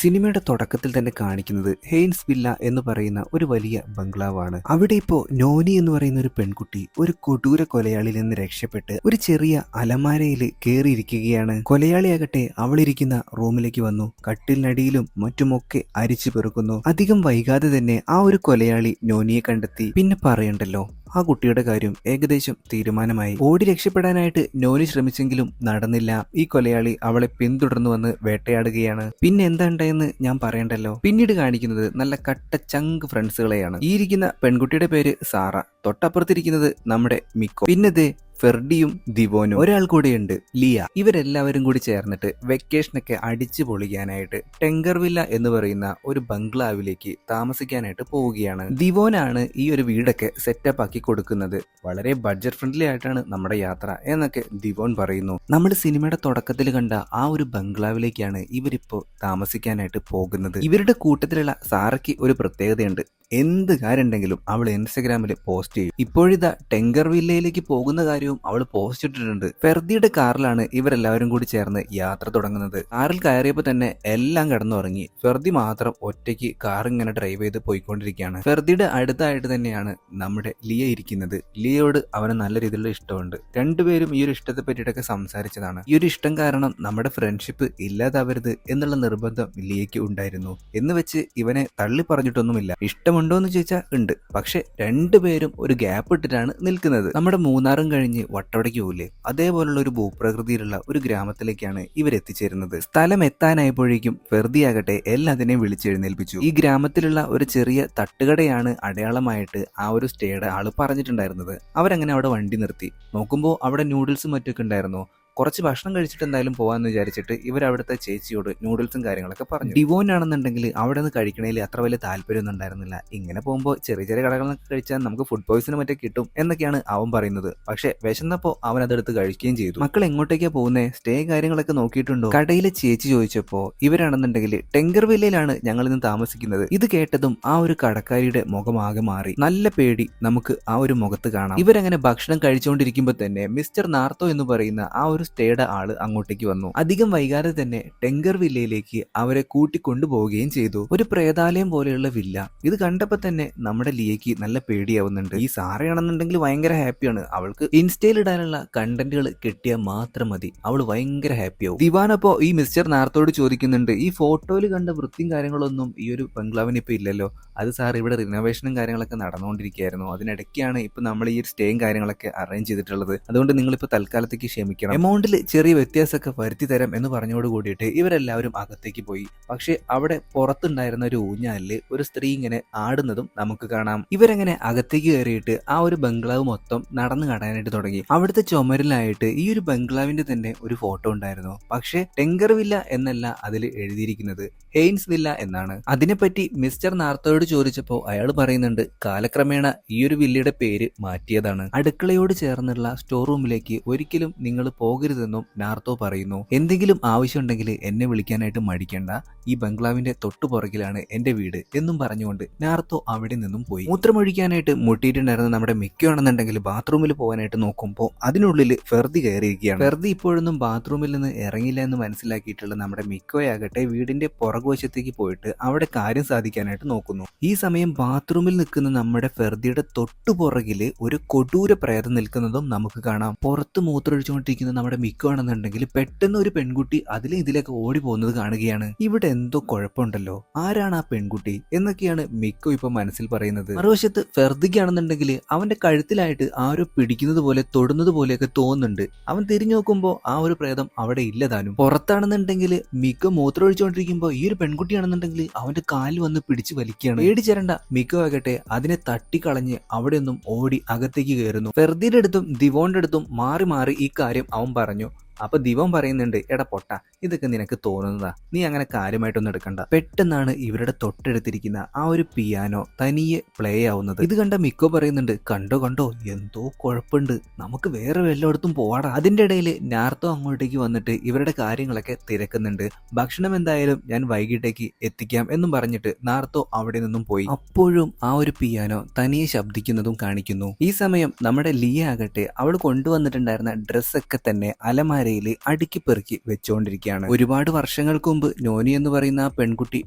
സിനിമയുടെ തുടക്കത്തിൽ തന്നെ കാണിക്കുന്നത് ഹെയ്ൻസ് വില്ല എന്ന് പറയുന്ന ഒരു വലിയ ബംഗ്ലാവാണ്. അവിടെ ഇപ്പോ നോനി എന്ന് പറയുന്ന ഒരു പെൺകുട്ടി ഒരു കൊടൂര കൊലയാളിയിൽ നിന്ന് രക്ഷപ്പെട്ട് ഒരു ചെറിയ അലമാരയിൽ കയറിയിരിക്കുകയാണ്. കൊലയാളിയാകട്ടെ അവളിരിക്കുന്ന റൂമിലേക്ക് വന്നു കട്ടിലിനടിയിലും മറ്റുമൊക്കെ അരിച്ചു പെറുക്കുന്നു. അധികം വൈകാതെ തന്നെ ആ ഒരു കൊലയാളി നോനിയെ കണ്ടെത്തി. പിന്നെ പറയണ്ടല്ലോ, ആ കുട്ടിയുടെ കാര്യം ഏകദേശം തീരുമാനമായി. ഓടി രക്ഷപ്പെടാനായിട്ട് നോനി ശ്രമിച്ചെങ്കിലും നടന്നില്ല. ഈ കൊലയാളി അവളെ പിന്തുടർന്നു വന്ന് വേട്ടയാടുകയാണ്. പിന്നെ എന്താ ഉണ്ടായെന്ന് ഞാൻ പറയണ്ടല്ലോ. പിന്നീട് കാണിക്കുന്നത് നല്ല കട്ട ചങ്ക് ഫ്രണ്ട്സുകളെയാണ്. ഈ ഇരിക്കുന്ന പെൺകുട്ടിയുടെ പേര് സാറ, തൊട്ടപ്പുറത്തിരിക്കുന്നത് നമ്മുടെ മിക്കോ, പിന്നെ ഫെർഡിയും ദിവോനും, ഒരാൾ കൂടെയുണ്ട് ലിയ. ഇവരെല്ലാവരും കൂടി ചേർന്നിട്ട് വെക്കേഷനൊക്കെ അടിച്ചു പൊളിക്കാനായിട്ട് ടെങ്കർവില്ല എന്ന് പറയുന്ന ഒരു ബംഗ്ലാവിലേക്ക് താമസിക്കാനായിട്ട് പോവുകയാണ്. ദിവോനാണ് ഈ ഒരു വീടൊക്കെ സെറ്റപ്പ് ആക്കി കൊടുക്കുന്നത്. വളരെ ബഡ്ജറ്റ് ഫ്രണ്ട്ലി ആയിട്ടാണ് നമ്മുടെ യാത്ര എന്നൊക്കെ ദിവോൻ പറയുന്നു. നമ്മൾ സിനിമയുടെ തുടക്കത്തിൽ കണ്ട ആ ഒരു ബംഗ്ലാവിലേക്കാണ് ഇവരിപ്പോ താമസിക്കാനായിട്ട് പോകുന്നത്. ഇവരുടെ കൂട്ടത്തിലുള്ള സാറയ്ക്ക് ഒരു പ്രത്യേകതയുണ്ട്. എന്ത് കാര്യം ഉണ്ടെങ്കിലും അവൾ ഇൻസ്റ്റഗ്രാമിൽ പോസ്റ്റ് ചെയ്യും. ഇപ്പോഴിതാ ടെങ്കർ വില്ലയിലേക്ക് പോകുന്ന കാര്യവും അവൾ പോസ്റ്റ് ഇട്ടിട്ടുണ്ട്. ഫെർദിയുടെ കാറിലാണ് ഇവരെല്ലാവരും കൂടി ചേർന്ന് യാത്ര തുടങ്ങുന്നത്. കാറിൽ കയറിയപ്പോൾ തന്നെ എല്ലാം കിടന്നുറങ്ങി. ഫെർദി മാത്രം ഒറ്റയ്ക്ക് കാർ ഇങ്ങനെ ഡ്രൈവ് ചെയ്ത് പോയിക്കൊണ്ടിരിക്കുകയാണ്. ഫെർദിയുടെ അടുത്തായിട്ട് തന്നെയാണ് നമ്മുടെ ലിയ ഇരിക്കുന്നത്. ലിയയോട് അവന് നല്ല രീതിയിലുള്ള ഇഷ്ടമുണ്ട്. രണ്ടുപേരും ഈ ഒരു ഇഷ്ടത്തെ പറ്റിയിട്ടൊക്കെ സംസാരിച്ചതാണ്. ഈ ഒരു ഇഷ്ടം കാരണം നമ്മുടെ ഫ്രണ്ട്ഷിപ്പ് ഇല്ലാതാവരുത് എന്നുള്ള നിർബന്ധം ലിയയ്ക്ക് ഉണ്ടായിരുന്നു. എന്ന് വെച്ച് ഇവനെ തള്ളി പറഞ്ഞിട്ടൊന്നുമില്ല. ഉണ്ടോന്ന് ചോദിച്ചാൽ ഉണ്ട്. പക്ഷെ രണ്ടുപേരും ഒരു ഗ്യാപ്പ് ഇട്ടിട്ടാണ് നിൽക്കുന്നത്. നമ്മുടെ മൂന്നാറും കഴിഞ്ഞ് വട്ടവടയ്ക്ക് പോകില്ലേ, അതേപോലുള്ള ഒരു ഭൂപ്രകൃതിയിലുള്ള ഒരു ഗ്രാമത്തിലേക്കാണ് ഇവരെത്തിച്ചേരുന്നത്. സ്ഥലം എത്താനായപ്പോഴേക്കും ഫെർദിയാകട്ടെ എല്ലാത്തിനെയും വിളിച്ചെഴുന്നേൽപ്പിച്ചു. ഈ ഗ്രാമത്തിലുള്ള ഒരു ചെറിയ തട്ടുകടയാണ് അടയാളമായിട്ട് ആ ഒരു സ്റ്റേയുടെ ആള് പറഞ്ഞിട്ടുണ്ടായിരുന്നത്. അവരങ്ങനെ അവിടെ വണ്ടി നിർത്തി. നോക്കുമ്പോൾ അവിടെ നൂഡിൽസും മറ്റൊക്കെ ഉണ്ടായിരുന്നു. കുറച്ച് ഭക്ഷണം കഴിച്ചിട്ട് എന്തായാലും പോകാമെന്ന് വിചാരിച്ചിട്ട് ഇവരവിടുത്തെ ചേച്ചിയോട് നൂഡിൽസും കാര്യങ്ങളൊക്കെ പറഞ്ഞു. ഡിവോൻ ആണെന്നുണ്ടെങ്കിൽ അവിടെ നിന്ന് കഴിക്കണേൽ അത്ര വലിയ താല്പര്യമൊന്നും ഉണ്ടായിരുന്നില്ല. ഇങ്ങനെ പോകുമ്പോൾ ചെറിയ ചെറിയ കടകളൊക്കെ കഴിച്ചാൽ നമുക്ക് ഫുഡ് പോയിസൺ മറ്റേ കിട്ടും എന്നൊക്കെയാണ് അവൻ പറയുന്നത്. പക്ഷെ വിശന്നപ്പോൾ അവൻ അതെടുത്ത് കഴിക്കുകയും ചെയ്തു. മക്കൾ എങ്ങോട്ടേക്കാ പോകുന്നേ, സ്റ്റേ കാര്യങ്ങളൊക്കെ നോക്കിയിട്ടുണ്ടോ? കടയിലെ ചേച്ചി ചോദിച്ചപ്പോൾ ഇവരാണെന്നുണ്ടെങ്കിൽ ടെങ്കർ വില്ലയിലാണ് ഞങ്ങൾ ഇന്ന് താമസിക്കുന്നത്. ഇത് കേട്ടതും ആ ഒരു കടക്കാരിയുടെ മുഖമാകെ മാറി. നല്ല പേടി നമുക്ക് ആ ഒരു മുഖത്ത് കാണാം. ഇവരങ്ങനെ ഭക്ഷണം കഴിച്ചുകൊണ്ടിരിക്കുമ്പോൾ തന്നെ മിസ്റ്റർ നാർത്തോ എന്ന് പറയുന്ന ആ ഒരു സ്റ്റേയുടെ ആള് അങ്ങോട്ടേക്ക് വന്നു. അധികം വൈകാതെ തന്നെ ടെങ്കർ വില്ലയിലേക്ക് അവരെ കൂട്ടിക്കൊണ്ടുപോവുകയും ചെയ്തു. ഒരു പ്രേതാലയം പോലെയുള്ള വില്ല. ഇത് കണ്ടപ്പോ തന്നെ നമ്മുടെ ലിയയ്ക്ക് നല്ല പേടിയാവുന്നുണ്ട്. ഈ സാറയാണെന്നുണ്ടെങ്കിൽ ഭയങ്കര ഹാപ്പിയാണ്. അവൾക്ക് ഇൻസ്റ്റയിൽ ഇടാനുള്ള കണ്ടന്റുകൾ കിട്ടിയാൽ മാത്രം മതി, അവൾ ഭയങ്കര ഹാപ്പിയാവും. ദിവാനപ്പോ ഈ മിസ്റ്റർ നാർത്തോട് ചോദിക്കുന്നുണ്ട്, ഈ ഫോട്ടോയിൽ കണ്ട വൃത്തിയും കാര്യങ്ങളൊന്നും ഈ ഒരു ബംഗ്ലാവിന് ഇപ്പൊ ഇല്ലല്ലോ. അത് സാർ ഇവിടെ റിനോവേഷനും കാര്യങ്ങളൊക്കെ നടന്നുകൊണ്ടിരിക്കുകയായിരുന്നു. അതിനിടയ്ക്കാണ് ഇപ്പൊ നമ്മൾ ഈ ഒരു സ്റ്റേയും കാര്യങ്ങളൊക്കെ അറേഞ്ച് ചെയ്തിട്ടുള്ളത്. അതുകൊണ്ട് നിങ്ങളിപ്പോ തൽക്കാലത്തേക്ക് ക്ഷമിക്കണം. എമൗണ്ടിൽ ചെറിയ വ്യത്യാസമൊക്കെ വരുത്തി തരാം എന്ന് പറഞ്ഞോട് കൂടിയിട്ട് ഇവരെല്ലാവരും അകത്തേക്ക് പോയി. പക്ഷെ അവിടെ പുറത്തുണ്ടായിരുന്ന ഒരു ഊഞ്ഞാലില് ഒരു സ്ത്രീ ഇങ്ങനെ ആടുന്നതും നമുക്ക് കാണാം. ഇവരെങ്ങനെ അകത്തേക്ക് കയറിയിട്ട് ആ ഒരു ബംഗ്ലാവ് മൊത്തം നടന്നു കാണാനായിട്ട് തുടങ്ങി. അവിടുത്തെ ചുമരിലായിട്ട് ഈ ഒരു ബംഗ്ലാവിന്റെ തന്നെ ഒരു ഫോട്ടോ ഉണ്ടായിരുന്നു. പക്ഷെ ടെങ്കർ വില്ല എന്നല്ല അതിൽ എഴുതിയിരിക്കുന്നത്, ഹെയ്ൻസ് വില്ല എന്നാണ്. അതിനെപ്പറ്റി മിസ്റ്റർ നാർത്തോയോട് ചോദിച്ചപ്പോൾ അയാൾ പറയുന്നുണ്ട്, കാലക്രമേണ ഈ ഒരു വില്ലയുടെ പേര് മാറ്റിയതാണ്. അടുക്കളയോട് ചേർന്നുള്ള സ്റ്റോർ റൂമിലേക്ക് ഒരിക്കലും നിങ്ങൾ പോകരുതെന്നും നാർത്തോ പറയുന്നു. എന്തെങ്കിലും ആവശ്യമുണ്ടെങ്കിൽ എന്നെ വിളിക്കാനായിട്ട് മടിക്കേണ്ട, ഈ ബംഗ്ലാവിന്റെ തൊട്ടുപുറകിലാണ് എന്റെ വീട് എന്നും പറഞ്ഞുകൊണ്ട് നാർത്തോ അവിടെ നിന്നും പോയി. മൂത്രമൊഴിക്കാനായിട്ട് മുട്ടിയിട്ടുണ്ടായിരുന്ന നമ്മുടെ മിക്കയാണെന്നുണ്ടെങ്കിൽ ബാത്റൂമിൽ പോകാനായിട്ട് നോക്കുമ്പോൾ അതിനുള്ളിൽ ഫെർദി കയറിയിരിക്കുകയാണ്. ഫെർദി ഇപ്പോഴൊന്നും ബാത്റൂമിൽ നിന്ന് ഇറങ്ങില്ല എന്ന് മനസ്സിലാക്കിയിട്ടുള്ള നമ്മുടെ മിക്കോയാകട്ടെ വീടിന്റെ പുറകുവശത്തേക്ക് പോയിട്ട് അവിടെ കാര്യം സാധിക്കാനായിട്ട് നോക്കുന്നു. ഈ സമയം ബാത്റൂമിൽ നിൽക്കുന്ന നമ്മുടെ ഫെർദിയുടെ തൊട്ടുപുറകില് ഒരു കൊടൂര പ്രേതം നിൽക്കുന്നതും നമുക്ക് കാണാം. പുറത്ത് മൂത്രമൊഴിച്ചുകൊണ്ടിരിക്കുന്ന നമ്മുടെ മിക്കോ ആണെന്നുണ്ടെങ്കിൽ പെട്ടെന്ന് ഒരു പെൺകുട്ടി അതിലെ ഇതിലേക്ക് ഓടി പോകുന്നത് കാണുകയാണ്. ഇവിടെ എന്തോ കുഴപ്പമുണ്ടല്ലോ, ആരാണ് ആ പെൺകുട്ടി എന്നൊക്കെയാണ് മിക്കോ ഇപ്പൊ മനസ്സിൽ പറയുന്നത്. മറുവശത്ത് ഫെർദിക്കാണെന്നുണ്ടെങ്കിൽ അവന്റെ കഴുത്തിലായിട്ട് ആരോ പിടിക്കുന്നത് പോലെ തൊടുന്നത് പോലെയൊക്കെ തോന്നുന്നുണ്ട്. അവൻ തിരിഞ്ഞു നോക്കുമ്പോൾ ആ ഒരു പ്രേതം അവിടെ ഇല്ലതാനും. പുറത്താണെന്നുണ്ടെങ്കിൽ മിക്കോ മൂത്രമൊഴിച്ചുകൊണ്ടിരിക്കുമ്പോൾ ഈ ഒരു പെൺകുട്ടിയാണെന്നുണ്ടെങ്കിൽ അവന്റെ കാലിൽ വന്ന് പിടിച്ചു വലിക്കുകയാണ്. പേടിച്ചരണ്ട മിക്കോ ആകട്ടെ അതിനെ തട്ടിക്കളഞ്ഞ് അവിടെ ഒന്നും ഓടി അകത്തേക്ക് കയറുന്നു. ഫെർദിയുടെ അടുത്തും ദിവോന്റെ അടുത്തും മാറി മാറി ഈ കാര്യം അവൻ പറഞ്ഞു. അപ്പൊ ദിവം പറയുന്നുണ്ട്, എടാ പൊട്ട, ഇതൊക്കെ നിനക്ക് തോന്നുന്നതാ, നീ അങ്ങനെ കാര്യമായിട്ടൊന്നും എടുക്കണ്ട. പെട്ടെന്നാണ് ഇവരുടെ തൊട്ടടുത്തിരിക്കുന്ന ആ ഒരു പിയാനോ തനിയെ പ്ലേ ആവുന്നത്. ഇത് കണ്ട മിക്കോ പറയുന്നുണ്ട്, കണ്ടോ കണ്ടോ, എന്തോ കുഴപ്പമുണ്ട്, നമുക്ക് വേറെ വല്ലയിടത്തും പോവാടാ. അതിന്റെ ഇടയിൽ നാർത്തോ അങ്ങോട്ടേക്ക് വന്നിട്ട് ഇവരുടെ കാര്യങ്ങളൊക്കെ തിരക്കുന്നുണ്ട്. ഭക്ഷണം എന്തായാലും ഞാൻ വൈകിട്ടേക്ക് എത്തിക്കാം എന്നും പറഞ്ഞിട്ട് നാർത്തോ അവിടെ നിന്നും പോയി. അപ്പോഴും ആ ഒരു പിയാനോ തനിയെ ശബ്ദിക്കുന്നതും കാണിക്കുന്നു. ഈ സമയം നമ്മുടെ ലിയ ആകട്ടെ അവൾ കൊണ്ടുവന്നിട്ടുണ്ടായിരുന്ന ഡ്രസ്സൊക്കെ തന്നെ അലമാര അലമാരയിൽ അടുക്കി പെറുക്കി വെച്ചുകൊണ്ടിരിക്കുകയാണ്. ഒരുപാട് വർഷങ്ങൾക്ക് മുമ്പ് നോനി എന്ന് പറയുന്ന ആ പെൺകുട്ടി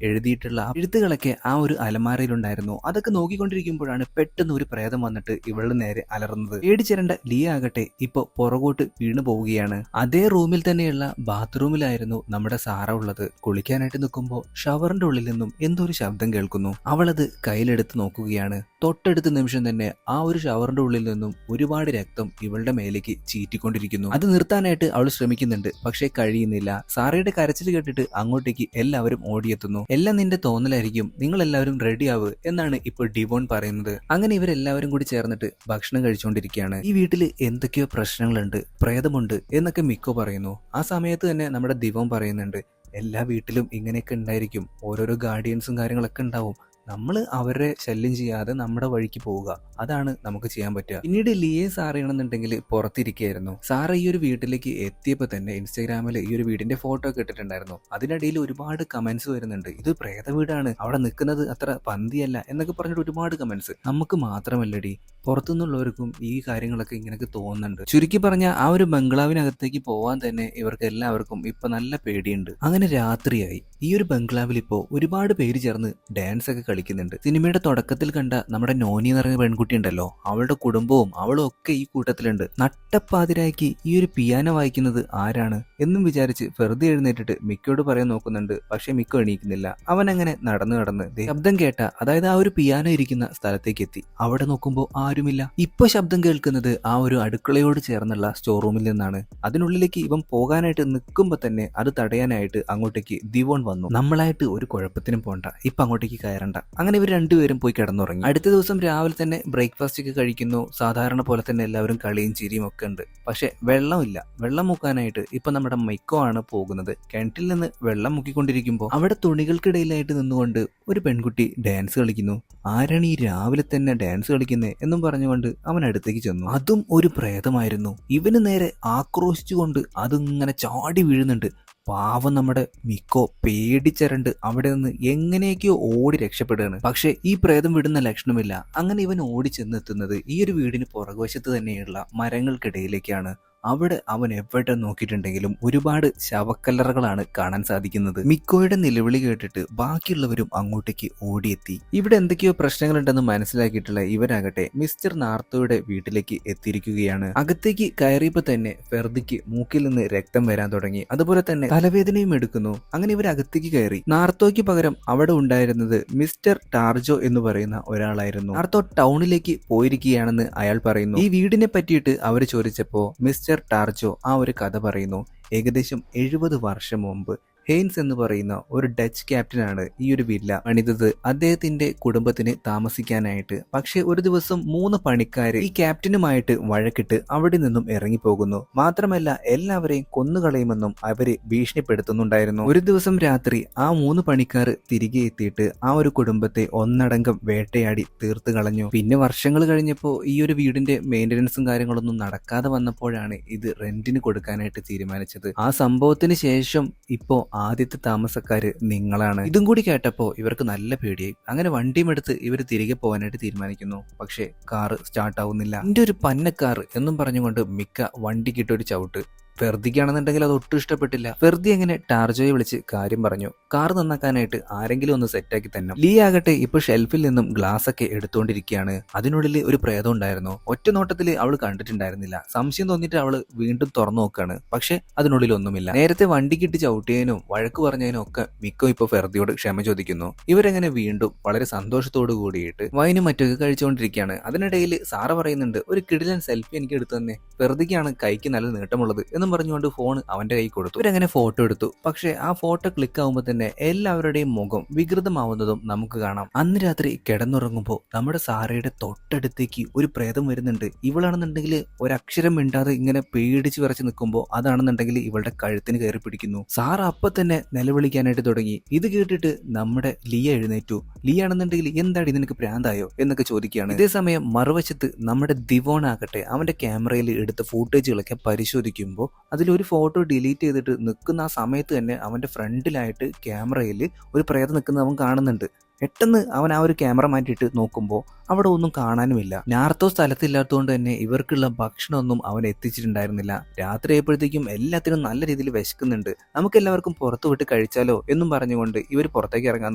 എഴുതിയിട്ടുള്ള എഴുത്തുകളൊക്കെ ആ ഒരു അലമാരയിലുണ്ടായിരുന്നു. അതൊക്കെ നോക്കിക്കൊണ്ടിരിക്കുമ്പോഴാണ് പെട്ടെന്ന് ഒരു പ്രേതം വന്നിട്ട് ഇവളുടെ നേരെ അലർന്നത്. പേടിച്ചിരണ്ട ലിയ ആകട്ടെ ഇപ്പൊ പുറകോട്ട് വീണു പോവുകയാണ്. അതേ റൂമിൽ തന്നെയുള്ള ബാത്റൂമിലായിരുന്നു നമ്മുടെ സാറ ഉള്ളത്. കുളിക്കാനായിട്ട് നിൽക്കുമ്പോൾ ഷവറിന്റെ ഉള്ളിൽ നിന്നും എന്തൊരു ശബ്ദം കേൾക്കുന്നു. അവളത് കയ്യിലെടുത്ത് നോക്കുകയാണ്. തൊട്ടടുത്ത നിമിഷം തന്നെ ആ ഒരു ഷവറിന്റെ ഉള്ളിൽ നിന്നും ഒരുപാട് രക്തം ഇവളുടെ മേലേക്ക് ചീറ്റിക്കൊണ്ടിരിക്കുന്നു. അത് നിർത്താനായിട്ട് അവൾ ശ്രമിക്കുന്നുണ്ട്, പക്ഷേ കഴിയുന്നില്ല. സാറയുടെ കരച്ചിൽ കേട്ടിട്ട് അങ്ങോട്ടേക്ക് എല്ലാവരും ഓടിയെത്തുന്നു. എല്ലാം നിന്റെ തോന്നലായിരിക്കും, നിങ്ങൾ എല്ലാവരും റെഡിയാവ് എന്നാണ് ഇപ്പോൾ ഡിവോൺ പറയുന്നത്. അങ്ങനെ ഇവരെല്ലാവരും കൂടി ചേർന്നിട്ട് ഭക്ഷണം കഴിച്ചുകൊണ്ടിരിക്കുകയാണ്. ഈ വീട്ടിൽ എന്തൊക്കെയോ പ്രശ്നങ്ങളുണ്ട്, പ്രേതമുണ്ട് എന്നൊക്കെ മിക്കോ പറയുന്നു. ആ സമയത്ത് തന്നെ നമ്മുടെ ദിവോൺ പറയുന്നുണ്ട്, എല്ലാ വീട്ടിലും ഇങ്ങനെയൊക്കെ ഉണ്ടായിരിക്കും, ഓരോരോ ഗാർഡിയൻസും കാര്യങ്ങളൊക്കെ ഉണ്ടാവും, നമ്മൾ അവരെ ശല്യം ചെയ്യാതെ നമ്മുടെ വഴിക്ക് പോവുക, അതാണ് നമുക്ക് ചെയ്യാൻ പറ്റുക. പിന്നീട് ലിയെ സാറയാണെന്നുണ്ടെങ്കിൽ പുറത്തിരിക്കുകയായിരുന്നു. സാറ ഈ ഒരു വീട്ടിലേക്ക് എത്തിയപ്പോൾ തന്നെ ഇൻസ്റ്റാഗ്രാമിൽ ഈ ഒരു വീടിന്റെ ഫോട്ടോ ഒക്കെ ഇട്ടിട്ടുണ്ടായിരുന്നു. അതിനിടയിൽ ഒരുപാട് കമന്റ്സ് വരുന്നുണ്ട്, ഇത് പ്രേത വീടാണ്, അവിടെ നിൽക്കുന്നത് അത്ര പന്തിയല്ല എന്നൊക്കെ പറഞ്ഞിട്ട് ഒരുപാട് കമന്റ്സ്. നമുക്ക് മാത്രമല്ലടി, പുറത്തുനിന്നുള്ളവർക്കും ഈ കാര്യങ്ങളൊക്കെ ഇങ്ങനെയൊക്കെ തോന്നുന്നുണ്ട്. ചുരുക്കി പറഞ്ഞാൽ ആ ഒരു ബംഗ്ലാവിനകത്തേക്ക് പോവാൻ തന്നെ ഇവർക്ക് എല്ലാവർക്കും ഇപ്പൊ നല്ല പേടിയുണ്ട്. അങ്ങനെ രാത്രിയായി. ഈ ഒരു ബംഗ്ലാവിൽ ഇപ്പോൾ ഒരുപാട് പേര് ചേർന്ന് ഡാൻസ് ഒക്കെ കളിക്കുന്നുണ്ട്. സിനിമയുടെ തുടക്കത്തിൽ കണ്ട നമ്മുടെ നോനി എന്ന് പറയുന്ന പെൺകുട്ടി ഉണ്ടല്ലോ, അവളുടെ കുടുംബവും അവളും ഒക്കെ ഈ കൂട്ടത്തിലുണ്ട്. നട്ടപ്പാതിരാക്കി ഈ ഒരു പിയാനോ വായിക്കുന്നത് ആരാണ് എന്നും വിചാരിച്ച് വെറുതെ എഴുന്നേറ്റിട്ട് മിക്കോട് പറയാൻ നോക്കുന്നുണ്ട്. പക്ഷെ മിക്കോ എണീക്കുന്നില്ല. അവൻ അങ്ങനെ നടന്ന് ശബ്ദം കേട്ട, അതായത് ആ ഒരു പിയാനോ ഇരിക്കുന്ന സ്ഥലത്തേക്ക് എത്തി. അവിടെ നോക്കുമ്പോൾ ആരുമില്ല. ഇപ്പൊ ശബ്ദം കേൾക്കുന്നത് ആ ഒരു അടുക്കളയോട് ചേർന്നുള്ള സ്റ്റോർ റൂമിൽ നിന്നാണ്. അതിനുള്ളിലേക്ക് ഇവൻ പോകാനായിട്ട് നിൽക്കുമ്പോ തന്നെ അത് തടയാനായിട്ട് അങ്ങോട്ടേക്ക് ദിവോൺ വന്നു. നമ്മളായിട്ട് ഒരു കുഴപ്പത്തിനും പോണ്ട, ഇപ്പൊ അങ്ങോട്ടേക്ക് കയറണ്ട. അങ്ങനെ ഇവർ രണ്ടുപേരും പോയി കിടന്നുറങ്ങി. അടുത്ത ദിവസം രാവിലെ തന്നെ ബ്രേക്ക്ഫാസ്റ്റ് ഒക്കെ കഴിക്കുന്നു. സാധാരണ പോലെ തന്നെ എല്ലാവരും കളിയും ചിരിയും ഒക്കെ ഉണ്ട്. പക്ഷെ വെള്ളമില്ല. വെള്ളം മുക്കാനായിട്ട് ഇപ്പൊ നമ്മുടെ മിക്കോ ആണ് പോകുന്നത്. കിണറ്റിൽ നിന്ന് വെള്ളം മുക്കിക്കൊണ്ടിരിക്കുമ്പോൾ അവിടെ തുണികൾക്കിടയിലായിട്ട് നിന്നുകൊണ്ട് ഒരു പെൺകുട്ടി ഡാൻസ് കളിക്കുന്നു. ആരാണ് ഈ രാവിലെ തന്നെ ഡാൻസ് കളിക്കുന്നത് എന്നും പറഞ്ഞുകൊണ്ട് അവൻ അടുത്തേക്ക് ചെന്നു. അതും ഒരു പ്രേതമായിരുന്നു. ഇവന് നേരെ ആക്രോശിച്ചുകൊണ്ട് അതിങ്ങനെ ചാടി വീഴുന്നുണ്ട്. പാവം നമ്മുടെ മിക്കോ പേടിച്ചരണ്ട് അവിടെ നിന്ന് എങ്ങനെയൊക്കെയോ ഓടി രക്ഷപ്പെടുകയാണ്. പക്ഷെ ഈ പ്രേതം വിടുന്ന ലക്ഷണമില്ല. അങ്ങനെ ഇവൻ ഓടി ചെന്നെത്തുന്നത് ഈ ഒരു വീടിന് പുറകുവശത്ത് തന്നെയുള്ള മരങ്ങൾക്കിടയിലേക്കാണ്. അവിടെ അവൻ എവിടെ നോക്കിയിട്ടുണ്ടെങ്കിലും ഒരുപാട് ശവക്കല്ലറകളാണ് കാണാൻ സാധിക്കുന്നത്. മിക്കോയുടെ നിലവിളി കേട്ടിട്ട് ബാക്കിയുള്ളവരും അങ്ങോട്ടേക്ക് ഓടിയെത്തി. ഇവിടെ എന്തൊക്കെയോ പ്രശ്നങ്ങളുണ്ടെന്ന് മനസ്സിലാക്കിയിട്ടുള്ള ഇവരാകട്ടെ മിസ്റ്റർ നാർത്തോയുടെ വീട്ടിലേക്ക് എത്തിയിരിക്കുകയാണ്. അകത്തേക്ക് കയറിയപ്പോൾ തന്നെ ഫെർദിക്ക് മൂക്കിൽ നിന്ന് രക്തം വരാൻ തുടങ്ങി. അതുപോലെ തന്നെ തലവേദനയും എടുക്കുന്നു. അങ്ങനെ ഇവർ അകത്തേക്ക് കയറി. നാർത്തോയ്ക്ക് പകരം അവിടെ ഉണ്ടായിരുന്നത് മിസ്റ്റർ ടാർജോ എന്ന് പറയുന്ന ഒരാളായിരുന്നു. നാർത്തോ ടൗണിലേക്ക് പോയിരിക്കുകയാണെന്ന് അയാൾ പറയുന്നു. ഈ വീടിനെ പറ്റിയിട്ട് അവർ ചോദിച്ചപ്പോൾ മിസ്റ്റർ ടാർജോ ആ ഒരു കഥ പറയുന്നു. ഏകദേശം 70 വർഷം മുമ്പ് ഹെയ്ൻസ് എന്ന് പറയുന്ന ഒരു ഡച്ച് ക്യാപ്റ്റനാണ് ഈ ഒരു വില്ല പണിതത് അദ്ദേഹത്തിന്റെ കുടുംബത്തിന് താമസിക്കാനായിട്ട്. പക്ഷെ ഒരു ദിവസം 3 പണിക്കാര് ഈ ക്യാപ്റ്റനുമായിട്ട് വഴക്കിട്ട് അവിടെ നിന്നും ഇറങ്ങിപ്പോകുന്നു. മാത്രമല്ല എല്ലാവരെയും കൊന്നുകളയുമെന്നും അവര് ഭീഷണിപ്പെടുത്തുന്നുണ്ടായിരുന്നു. ഒരു ദിവസം രാത്രി ആ 3 പണിക്കാർ തിരികെ എത്തിയിട്ട് ആ ഒരു കുടുംബത്തെ ഒന്നടങ്കം വേട്ടയാടി തീർത്തു കളഞ്ഞു. പിന്നെ വർഷങ്ങൾ കഴിഞ്ഞപ്പോൾ ഈ ഒരു വീടിന്റെ മെയിൻ്റനൻസും കാര്യങ്ങളൊന്നും നടക്കാതെ വന്നപ്പോഴാണ് ഇത് റെന്റിന് കൊടുക്കാനായിട്ട് തീരുമാനിച്ചത്. ആ സംഭവത്തിന് ശേഷം ഇപ്പോ ആദ്യത്തെ താമസക്കാര് നിങ്ങളാണ്. ഇതും കൂടി കേട്ടപ്പോൾ ഇവർക്ക് നല്ല പേടിയായി. അങ്ങനെ വണ്ടിയും എടുത്ത് ഇവർ തിരികെ പോകാനായിട്ട് തീരുമാനിക്കുന്നു. പക്ഷേ കാറ് സ്റ്റാർട്ട് ആവുന്നില്ല. എന്റെ ഒരു പന്നക്കാർ എന്നും പറഞ്ഞുകൊണ്ട് മിക്ക വണ്ടിക്കിട്ടൊരു ചവിട്ട്. ഫെർദിക്കാണെന്നുണ്ടെങ്കിൽ അത് ഒട്ടും ഇഷ്ടപ്പെട്ടില്ല. ഫെർദി അങ്ങനെ ടാർജോയെ വിളിച്ച് കാര്യം പറഞ്ഞു. കാർ നന്നാക്കാനായിട്ട് ആരെങ്കിലും ഒന്ന് സെറ്റാക്കി തന്നെ. ലീ ആകട്ടെ ഇപ്പൊ ഷെൽഫിൽ നിന്നും ഗ്ലാസ് ഒക്കെ എടുത്തുകൊണ്ടിരിക്കുകയാണ്. അതിനുള്ളിൽ ഒരു പ്രേതം ഉണ്ടായിരുന്നു. ഒറ്റ നോട്ടത്തിൽ അവൾ കണ്ടിട്ടുണ്ടായിരുന്നില്ല. സംശയം തോന്നിയിട്ട് അവള് വീണ്ടും തുറന്നു നോക്കാണ്. പക്ഷെ അതിനുള്ളിൽ ഒന്നുമില്ല. നേരത്തെ വണ്ടിക്കിട്ട് ചവിട്ടിയതിനും വഴക്ക് പറഞ്ഞതിനും ഒക്കെ മിക്കോ ഇപ്പൊ ഫെർദിയോട് ക്ഷമ ചോദിക്കുന്നു. ഇവരെങ്ങനെ വീണ്ടും വളരെ സന്തോഷത്തോടു കൂടിയിട്ട് വൈനും മറ്റൊക്കെ കഴിച്ചുകൊണ്ടിരിക്കുകയാണ്. അതിനിടയിൽ സാറ പറയുന്നുണ്ട്, ഒരു കിടിലൻ സെൽഫി എനിക്ക് എടുത്തു തന്നെ, ഫെർദിക്കാണ് കൈക്ക് നല്ല നീട്ടമുള്ളത് എന്നും പറഞ്ഞുകൊണ്ട് ഫോൺ അവന്റെ കൈ കൊടുത്തു. ഇവരങ്ങനെ ഫോട്ടോ എടുത്തു. പക്ഷെ ആ ഫോട്ടോ ക്ലിക്ക് ആകുമ്പോൾ തന്നെ എല്ലാവരുടെയും മുഖം വികൃതമാവുന്നതും നമുക്ക് കാണാം. അന്ന് രാത്രി കിടന്നുറങ്ങുമ്പോൾ നമ്മുടെ സാറയുടെ തൊട്ടടുത്തേക്ക് ഒരു പ്രേതം വരുന്നുണ്ട്. ഇവളാണെന്നുണ്ടെങ്കിൽ ഒരക്ഷരം മിണ്ടാതെ ഇങ്ങനെ പേടിച്ച് വിറച്ച് നിൽക്കുമ്പോൾ അതാണെന്നുണ്ടെങ്കിൽ ഇവളുടെ കഴുത്തിന് കയറി പിടിക്കുന്നു. സാറ അപ്പൊ തന്നെ നിലവിളിക്കാനായിട്ട് തുടങ്ങി. ഇത് കേട്ടിട്ട് നമ്മുടെ ലിയ എഴുന്നേറ്റു. ലിയ ആണെന്നുണ്ടെങ്കിൽ എന്താടി നിനക്ക് പ്രാന്തായോ എന്നൊക്കെ ചോദിക്കുകയാണ്. ഇതേസമയം മറുവശത്ത് നമ്മുടെ ദിവോൺ ആകട്ടെ അവന്റെ ക്യാമറയിൽ എടുത്ത ഫൂട്ടേജുകളൊക്കെ പരിശോധിക്കുമ്പോൾ അതിലൊരു ഫോട്ടോ ഡിലീറ്റ് ചെയ്തിട്ട് നിൽക്കുന്ന ആ സമയത്ത് തന്നെ അവന്റെ ഫ്രണ്ടിലായിട്ട് ക്യാമറയിൽ ഒരു പ്രേതം നിൽക്കുന്നത് അവൻ കാണുന്നുണ്ട്. പെട്ടെന്ന് അവൻ ആ ഒരു ക്യാമറ മാറ്റിയിട്ട് നോക്കുമ്പോൾ അവിടെ ഒന്നും കാണാനുമില്ല. നാർത്തോ സ്ഥലത്തില്ലാത്തതുകൊണ്ട് തന്നെ ഇവർക്കുള്ള ഭക്ഷണമൊന്നും അവൻ എത്തിച്ചിട്ടുണ്ടായിരുന്നില്ല. രാത്രി ആയപ്പോഴത്തേക്കും എല്ലാത്തിനും നല്ല രീതിയിൽ വിശക്കുന്നുണ്ട്, നമുക്ക് എല്ലാവർക്കും പുറത്തു വിട്ട് കഴിച്ചാലോ എന്നും പറഞ്ഞുകൊണ്ട് ഇവർ പുറത്തേക്ക് ഇറങ്ങാൻ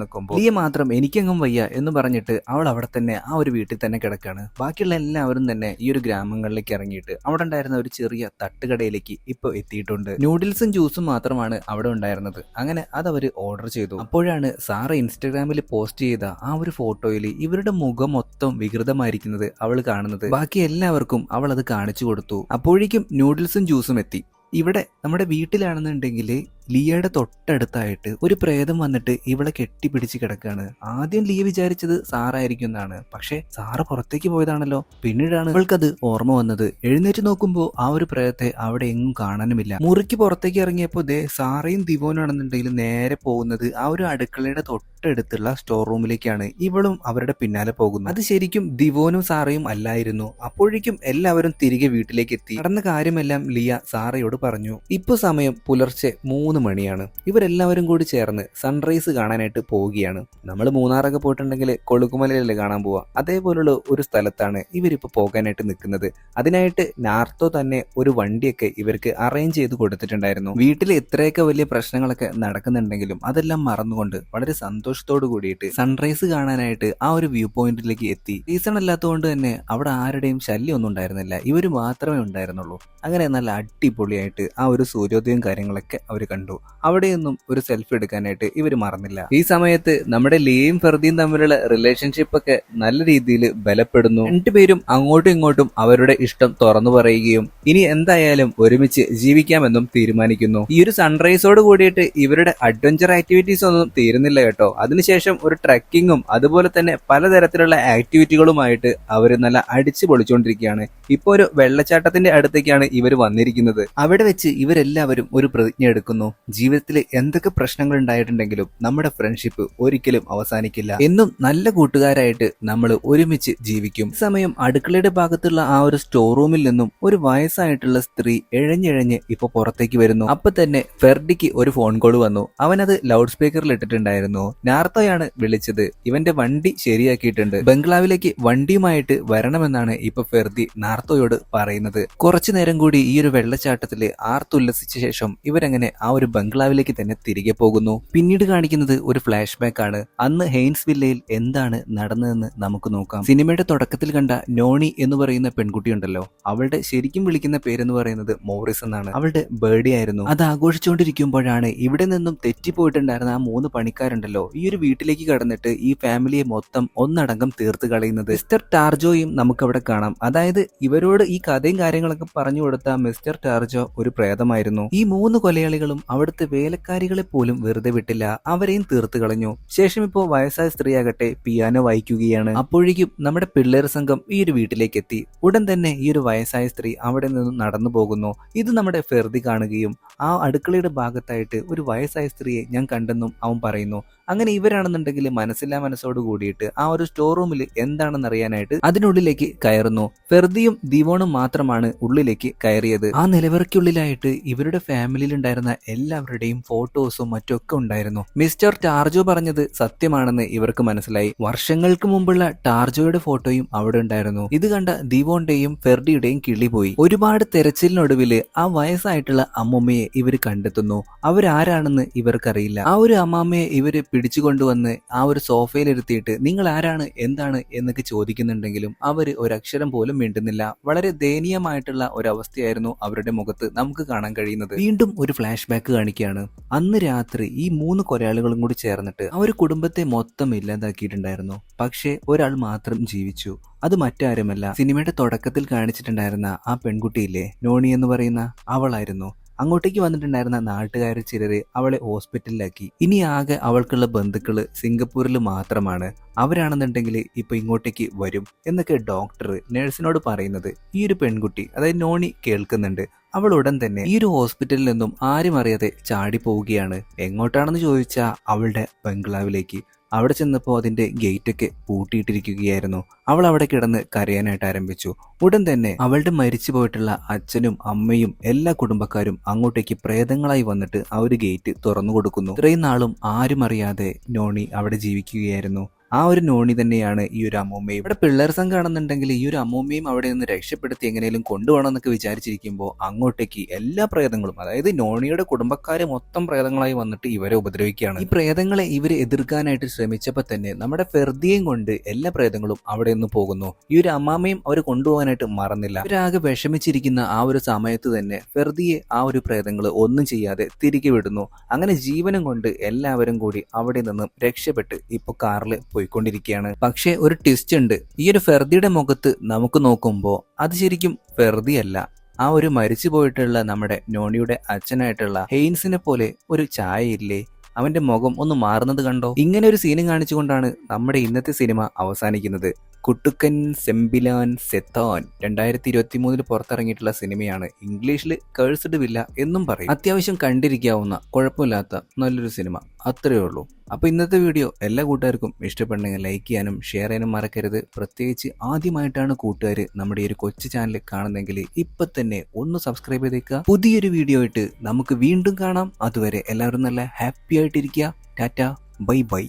നിൽക്കുമ്പോൾ ലിയ മാത്രം എനിക്കെങ്ങും വയ്യ എന്ന് പറഞ്ഞിട്ട് അവൾ അവിടെ തന്നെ ആ ഒരു വീട്ടിൽ തന്നെ കിടക്കാണ്. ബാക്കിയുള്ള എല്ലാവരും തന്നെ ഈ ഒരു ഗ്രാമങ്ങളിലേക്ക് ഇറങ്ങിയിട്ട് അവിടെ ഉണ്ടായിരുന്ന ഒരു ചെറിയ തട്ടുകടയിലേക്ക് ഇപ്പോൾ എത്തിയിട്ടുണ്ട്. നൂഡിൽസും ജ്യൂസും മാത്രമാണ് അവിടെ ഉണ്ടായിരുന്നത്. അങ്ങനെ അതവര് ഓർഡർ ചെയ്തു. അപ്പോഴാണ് സാറ ഇൻസ്റ്റഗ്രാമിൽ പോസ്റ്റ് ചെയ്ത ആ ഒരു ഫോട്ടോയിൽ ഇവരുടെ മുഖം മൊത്തം വികൃതമായിരിക്കുന്നത് അവൾ കാണുന്നത്. ബാക്കി എല്ലാവർക്കും അവൾ അത് കാണിച്ചു കൊടുത്തു. അപ്പോഴേക്കും നൂഡിൽസും ജ്യൂസും എത്തി. ഇവിടെ നമ്മുടെ വീട്ടിലാണെന്നുണ്ടെങ്കിൽ ലിയയുടെ തൊട്ടടുത്തായിട്ട് ഒരു പ്രേതം വന്നിട്ട് ഇവളെ കെട്ടിപ്പിടിച്ച് കിടക്കാണ്. ആദ്യം ലിയ വിചാരിച്ചത് സാറായിരിക്കും എന്നാണ്, പക്ഷെ സാറ പുറത്തേക്ക് പോയതാണല്ലോ. പിന്നീടാണ് അവൾക്കത് ഓർമ്മ വന്നത്. എഴുന്നേറ്റ് നോക്കുമ്പോൾ ആ ഒരു പ്രേതത്തെ അവിടെ എങ്ങും കാണാനുമില്ല. മുറിക്ക് പുറത്തേക്ക് ഇറങ്ങിയപ്പോൾ ദേ സാറയും ദിവോനാണെന്നുണ്ടെങ്കിൽ നേരെ പോകുന്നത് ആ ഒരു അടുക്കളയുടെ തൊട്ടടുത്തുള്ള സ്റ്റോർ റൂമിലേക്കാണ്. ഇവളും അവരുടെ പിന്നാലെ പോകുന്നു. അത് ശരിക്കും ദിവോനും സാറയും അല്ലായിരുന്നു. അപ്പോഴേക്കും എല്ലാവരും തിരികെ വീട്ടിലേക്ക് എത്തി. നടന്ന കാര്യമെല്ലാം ലിയ സാറയോട് പറഞ്ഞു. ഇപ്പൊ സമയം പുലർച്ചെ 3 മണിയാണ്. ഇവരെല്ലാവരും കൂടി ചേർന്ന് സൺറൈസ് കാണാനായിട്ട് പോവുകയാണ്. നമ്മൾ മൂന്നാറൊക്കെ പോയിട്ടുണ്ടെങ്കിൽ കൊളുക്കുമലയിലല്ലേ കാണാൻ പോവാ, അതേപോലുള്ള ഒരു സ്ഥലത്താണ് ഇവരിപ്പോ പോകാനായിട്ട് നിൽക്കുന്നത്. അതിനായിട്ട് നാർത്തോ തന്നെ ഒരു വണ്ടിയൊക്കെ ഇവർക്ക് അറേഞ്ച് ചെയ്ത് കൊടുത്തിട്ടുണ്ടായിരുന്നു. വീട്ടിൽ എത്രയൊക്കെ വലിയ പ്രശ്നങ്ങളൊക്കെ നടക്കുന്നുണ്ടെങ്കിലും അതെല്ലാം മറന്നുകൊണ്ട് വളരെ സന്തോഷത്തോട് കൂടിയിട്ട് സൺറൈസ് കാണാനായിട്ട് ആ ഒരു വ്യൂ പോയിന്റിലേക്ക് എത്തി. സീസൺ അല്ലാത്തതുകൊണ്ട് തന്നെ അവിടെ ആരുടെയും ശല്യം ഒന്നും ഉണ്ടായിരുന്നില്ല, ഇവര് മാത്രമേ ഉണ്ടായിരുന്നുള്ളൂ. അങ്ങനെ നല്ല അടിപൊളിയായിട്ട് ആ ഒരു സൂര്യോദയം കാര്യങ്ങളൊക്കെ അവർ കണ്ടു. അവിടെയൊന്നും ഒരു സെൽഫി എടുക്കാനായിട്ട് ഇവർ മറന്നില്ല. ഈ സമയത്ത് നമ്മുടെ ലിയയും ഫെർദിയും തമ്മിലുള്ള റിലേഷൻഷിപ്പ് ഒക്കെ നല്ല രീതിയിൽ ബലപ്പെടുന്നു. രണ്ടുപേരും അങ്ങോട്ടും ഇങ്ങോട്ടും അവരുടെ ഇഷ്ടം തുറന്നു പറയുകയും ഇനി എന്തായാലും ഒരുമിച്ച് ജീവിക്കാമെന്നും തീരുമാനിക്കുന്നു. ഈ ഒരു സൺറൈസോട് കൂടിയിട്ട് ഇവരുടെ അഡ്വഞ്ചർ ആക്ടിവിറ്റീസ് ഒന്നും തീരുന്നില്ല കേട്ടോ. അതിനുശേഷം ഒരു ട്രക്കിങ്ങും അതുപോലെ തന്നെ പലതരത്തിലുള്ള ആക്ടിവിറ്റികളുമായിട്ട് അവർ നല്ല അടിച്ചു പൊളിച്ചുകൊണ്ടിരിക്കുകയാണ്. ഇപ്പൊ ഒരു വെള്ളച്ചാട്ടത്തിന്റെ അടുത്തേക്കാണ് ഇവർ വന്നിരിക്കുന്നത്. അവിടെ വെച്ച് ഇവരെല്ലാവരും ഒരു പ്രതിജ്ഞ എടുക്കുന്നു. ജീവിതത്തിൽ എന്തൊക്കെ പ്രശ്നങ്ങൾ ഉണ്ടായിട്ടുണ്ടെങ്കിലും നമ്മുടെ ഫ്രണ്ട്ഷിപ്പ് ഒരിക്കലും അവസാനിക്കില്ല, എന്നും നല്ല കൂട്ടുകാരായിട്ട് നമ്മൾ ഒരുമിച്ച് ജീവിക്കും. സമയം അടുക്കളയുടെ ഭാഗത്തുള്ള ആ ഒരു സ്റ്റോർ റൂമിൽ നിന്നും ഒരു വയസ്സായിട്ടുള്ള സ്ത്രീ എഴഞ്ഞെഴഞ്ഞ് ഇപ്പൊ പുറത്തേക്ക് വരുന്നു. അപ്പൊ തന്നെ ഫെർഡിക്ക് ഒരു ഫോൺ കോൾ വന്നു. അവനത് ലൗഡ് സ്പീക്കറിൽ ഇട്ടിട്ടുണ്ടായിരുന്നു. നാർത്തോയാണ് വിളിച്ചത്. ഇവന്റെ വണ്ടി ശരിയാക്കിയിട്ടുണ്ട്, ബംഗ്ലാവിലേക്ക് വണ്ടിയുമായിട്ട് വരണമെന്നാണ് ഇപ്പൊ ഫെർദി നാർത്തോയോട് പറയുന്നത്. കുറച്ചു നേരം കൂടി ഈ ഒരു വെള്ളച്ചാട്ടത്തില് ആർത്തുല്ലസിച്ച ശേഷം ഇവരങ്ങനെ ആ ഒരു ബംഗ്ലാവിലേക്ക് തന്നെ തിരികെ പോകുന്നു. പിന്നീട് കാണിക്കുന്നത് ഒരു ഫ്ലാഷ് ബാക്ക് ആണ്. അന്ന് ഹെയ്ൻസ് വില്ലയിൽ എന്താണ് നടന്നതെന്ന് നമുക്ക് നോക്കാം. സിനിമയുടെ തുടക്കത്തിൽ കണ്ട നോണി എന്ന് പറയുന്ന പെൺകുട്ടി ഉണ്ടല്ലോ, അവളുടെ ശരിക്കും വിളിക്കുന്ന പേരെന്ന് പറയുന്നത് മോറിസ് എന്നാണ്. അവളുടെ ബർത്ത്ഡേ ആയിരുന്നു. അത് ആഘോഷിച്ചുകൊണ്ടിരിക്കുമ്പോഴാണ് ഇവിടെ നിന്നും തെറ്റിപ്പോയിട്ടുണ്ടായിരുന്ന ആ 3 പണിക്കാരുണ്ടല്ലോ ഈ ഒരു വീട്ടിലേക്ക് കടന്നിട്ട് ഈ ഫാമിലിയെ മൊത്തം ഒന്നടങ്കം തീർത്ത് കളയുന്നത്. മിസ്റ്റർ ടാർജോയും നമുക്കവിടെ കാണാം. അതായത് ഇവരോട് ഈ കഥയും കാര്യങ്ങളൊക്കെ പറഞ്ഞു കൊടുത്ത മിസ്റ്റർ ടാർജോ ഒരു പ്രേതമായിരുന്നു. ഈ 3 കൊലയാളികളും അവിടുത്തെ വേലക്കാരികളെ പോലും വെറുതെ വിട്ടില്ല, അവരെയും തീർത്ത് കളഞ്ഞു. ശേഷം ഇപ്പോ വയസ്സായ സ്ത്രീയാകട്ടെ പിയാനോ വായിക്കുകയാണ്. അപ്പോഴേക്കും നമ്മുടെ പിള്ളേർ സംഘം ഈ ഒരു വീട്ടിലേക്ക് എത്തി. ഉടൻ തന്നെ ഈ ഒരു വയസ്സായ സ്ത്രീ അവിടെ നിന്നും നടന്നു പോകുന്നു. ഇത് നമ്മുടെ ഫെർദി കാണുകയും ആ അടുക്കളയുടെ ഭാഗത്തായിട്ട് ഒരു വയസ്സായ സ്ത്രീയെ ഞാൻ കണ്ടെന്നും അവൻ പറയുന്നു. അങ്ങനെ ഇവരാണെന്നുണ്ടെങ്കിൽ മനസ്സില്ലാ മനസ്സോട് കൂടിയിട്ട് ആ ഒരു സ്റ്റോർ റൂമിൽ എന്താണെന്ന് അറിയാനായിട്ട് അതിനുള്ളിലേക്ക് കയറുന്നു. ഫെർദിയും ദിവോണും മാത്രമാണ് ഉള്ളിലേക്ക് കയറിയത്. ആ നിലവറയ്ക്കുള്ളിലായിട്ട് ഇവരുടെ ഫാമിലിയിൽ ഉണ്ടായിരുന്ന എല്ലാവരുടെയും ഫോട്ടോസും മറ്റൊക്കെ ഉണ്ടായിരുന്നു. മിസ്റ്റർ ടാർജോ പറഞ്ഞത് സത്യമാണെന്ന് ഇവർക്ക് മനസ്സിലായി. വർഷങ്ങൾക്ക് മുമ്പുള്ള ടാർജോയുടെ ഫോട്ടോയും അവിടെ ഉണ്ടായിരുന്നു. ഇത് കണ്ട ദിവോന്റെയും ഫെർഡിയുടെയും കിളി പോയി. ഒരുപാട് തെരച്ചിലിനൊടുവിൽ ആ വയസ്സായിട്ടുള്ള അമ്മമ്മയെ ഇവർ കണ്ടെത്തുന്നു. അവരാരാണെന്ന് ഇവർക്കറിയില്ല. ആ ഒരു അമ്മാമ്മയെ ഇവര് പിടിച്ചുകൊണ്ടുവന്ന് ആ ഒരു സോഫയിലിരുത്തിയിട്ട് നിങ്ങൾ ആരാണ് എന്താണ് എന്നൊക്കെ ചോദിക്കുന്നുണ്ടെങ്കിലും അവര് ഒരക്ഷരം പോലും മിണ്ടുന്നില്ല. വളരെ ദയനീയമായിട്ടുള്ള ഒരവസ്ഥയായിരുന്നു അവരുടെ മുഖത്ത് നമുക്ക് കാണാൻ കഴിയുന്നത്. വീണ്ടും ഒരു ഫ്ലാഷ് ബാക്ക് കാണിക്കുകയാണ്. അന്ന് രാത്രി ഈ 3 കൊലയാളികളും കൂടി ചേർന്നിട്ട് ആ ഒരു കുടുംബത്തെ മൊത്തം ഇല്ലാതാക്കിയിട്ടുണ്ടായിരുന്നു. പക്ഷേ ഒരാൾ മാത്രം ജീവിച്ചു. അത് മറ്റാരുമല്ല, സിനിമയുടെ തുടക്കത്തിൽ കാണിച്ചിട്ടുണ്ടായിരുന്ന ആ പെൺകുട്ടിയില്ലേ നോണി എന്ന് പറയുന്ന അവളായിരുന്നു. അങ്ങോട്ടേക്ക് വന്നിട്ടുണ്ടായിരുന്ന നാട്ടുകാർ ചിലര് അവളെ ഹോസ്പിറ്റലിലാക്കി. ഇനി ആകെ അവൾക്കുള്ള ബന്ധുക്കള് സിംഗപ്പൂരിൽ മാത്രമാണ്. അവരാണെന്നുണ്ടെങ്കിൽ ഇപ്പൊ ഇങ്ങോട്ടേക്ക് വരും എന്നൊക്കെ ഡോക്ടർ നഴ്സിനോട് പറയുന്നത് ഈ ഒരു പെൺകുട്ടി അതായത് നോണി കേൾക്കുന്നുണ്ട്. അവൾ ഉടൻ തന്നെ ഈ ഒരു ഹോസ്പിറ്റലിൽ നിന്നും ആരും അറിയാതെ ചാടി പോവുകയാണ്. എങ്ങോട്ടാണെന്ന് ചോദിച്ചാൽ അവളുടെ ബംഗ്ലാവിലേക്ക്. അവിടെ ചെന്നപ്പോൾ അതിന്റെ ഗേറ്റൊക്കെ പൂട്ടിയിട്ടിരിക്കുകയായിരുന്നു. അവൾ അവിടെ കിടന്ന് കരയാനായിട്ട് ആരംഭിച്ചു. ഉടൻ തന്നെ അവളുടെ മരിച്ചു പോയിട്ടുള്ള അച്ഛനും അമ്മയും എല്ലാ കുടുംബക്കാരും അങ്ങോട്ടേക്ക് പ്രേതങ്ങളായി വന്നിട്ട് ആ ഒരു ഗേറ്റ് തുറന്നു കൊടുക്കുന്നു. ഇത്രയും നാളും ആരും അറിയാതെ നോണി അവിടെ ജീവിക്കുകയായിരുന്നു. ആ ഒരു നോണി തന്നെയാണ് ഈ ഒരു അമ്മൂമ്മയും. ഇവിടെ പിള്ളേർ സംഘം കാണുന്നുണ്ടെങ്കിൽ ഈ ഒരു അമ്മൂമ്മയും അവിടെ നിന്ന് രക്ഷപ്പെടുത്തി എങ്ങനെയും കൊണ്ടുപോകണം എന്നൊക്കെ വിചാരിച്ചിരിക്കുമ്പോൾ അങ്ങോട്ടേക്ക് എല്ലാ പ്രേതങ്ങളും, അതായത് നോണിയുടെ കുടുംബക്കാരെ മൊത്തം പ്രേതങ്ങളായി വന്നിട്ട് ഇവരെ ഉപദ്രവിക്കുകയാണ്. ഈ പ്രേതങ്ങളെ ഇവർ എതിർക്കാനായിട്ട് ശ്രമിച്ചപ്പോൾ തന്നെ നമ്മുടെ ഫെർദിയെയും കൊണ്ട് എല്ലാ പ്രേതങ്ങളും അവിടെ നിന്ന് പോകുന്നു. ഈ ഒരു അമ്മാമ്മയും അവർ കൊണ്ടുപോകാനായിട്ട് മറന്നില്ല. ഇവരാകെ വിഷമിച്ചിരിക്കുന്ന ആ ഒരു സമയത്ത് തന്നെ ഫെർദിയെ ആ ഒരു പ്രേതങ്ങൾ ഒന്നും ചെയ്യാതെ തിരികെ വിടുന്നു. അങ്ങനെ ജീവനും കൊണ്ട് എല്ലാവരും കൂടി അവിടെ നിന്നും രക്ഷപ്പെട്ട് ഇപ്പൊ കാറിൽ പോയിക്കൊണ്ടിരിക്കുകയാണ്. പക്ഷേ ഒരു ട്വിസ്റ്റ് ഉണ്ട്. ഈ ഒരു ഫെർദിയുടെ മുഖത്ത് നമുക്ക് നോക്കുമ്പോൾ അത് ശരിക്കും ഫെർദി അല്ല, ആ ഒരു മരിച്ചു പോയിട്ടുള്ള നമ്മുടെ നോണിയുടെ അച്ഛനായിട്ടുള്ള ഹെയ്ൻസിനെ പോലെ ഒരു ചായയില്ലേ, അവന്റെ മുഖം ഒന്ന് മാറുന്നത് കണ്ടോ? ഇങ്ങനെ ഒരു സീനും കാണിച്ചുകൊണ്ടാണ് നമ്മുടെ ഇന്നത്തെ സിനിമ അവസാനിക്കുന്നത്. കുട്ടുക്കൻ സെമ്പിലാൻ സെത്താൻ 2023 പുറത്തിറങ്ങിയിട്ടുള്ള സിനിമയാണ്. ഇംഗ്ലീഷിൽ കേഴ്സ്ഡ് വില്ല എന്നും പറയും. അത്യാവശ്യം കണ്ടിരിക്കാവുന്ന കുഴപ്പമില്ലാത്ത നല്ലൊരു സിനിമ, അത്രയേ ഉള്ളൂ. അപ്പോൾ ഇന്നത്തെ വീഡിയോ എല്ലാ കൂട്ടുകാർക്കും ഇഷ്ടപ്പെടണമെങ്കിൽ ലൈക്ക് ചെയ്യാനും ഷെയർ ചെയ്യാനും മറക്കരുത്. പ്രത്യേകിച്ച് ആദ്യമായിട്ടാണ് കൂട്ടുകാർ നമ്മുടെ ഈ ഒരു കൊച്ചു ചാനൽ കാണുന്നെങ്കിൽ ഇപ്പം തന്നെ ഒന്ന് സബ്സ്ക്രൈബ് ചെയ്തേക്കുക. പുതിയൊരു വീഡിയോ ആയിട്ട് നമുക്ക് വീണ്ടും കാണാം. അതുവരെ എല്ലാവരും നല്ല ഹാപ്പി ആയിട്ടിരിക്കുക. Tata, bye bye.